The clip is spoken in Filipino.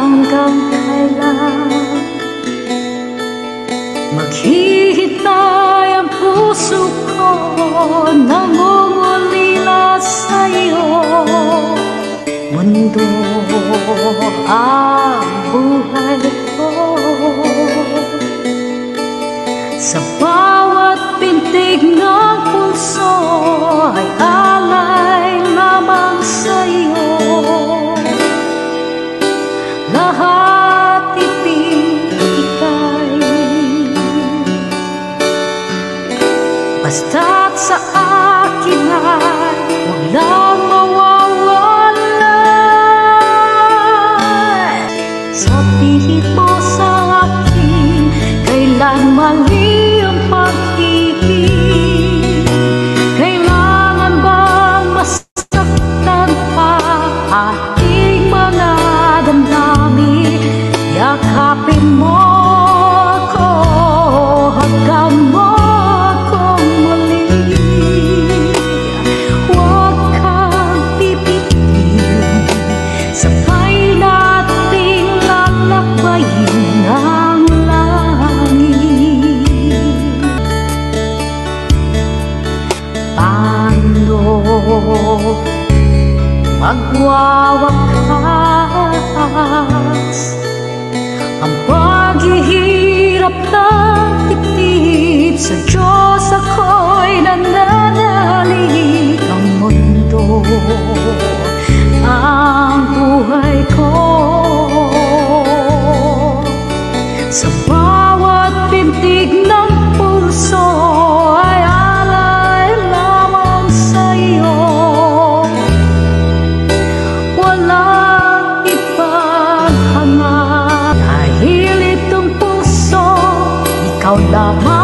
hanggang kailan maghihintay ang puso ko, nangungulila sa'yo. Mundo ang buhay ko, sa bawat pintig ng puso ay alay lamang sa'yo. Lahat ibigay, basta't sa akin ay huwag lang mawawalan. Sabihin mo sa akin, kailan mali ang pag-ibig? Kailangan bang masaktan pa ating mga damdamin? Yakapin mo ako hanggang mo akong muli. Huwag kang pipigil, sabay nating lalakbayin ang langit. Paano magwawakas ang paghihirap ng dibdib? Sa Diyos ako'y nananalig. Ang mundo ang buhay ko, sa bawat pintig ng puso ay alay lamang sa'yo. Walang ibang hanga, dahil itong puso ikaw lamang.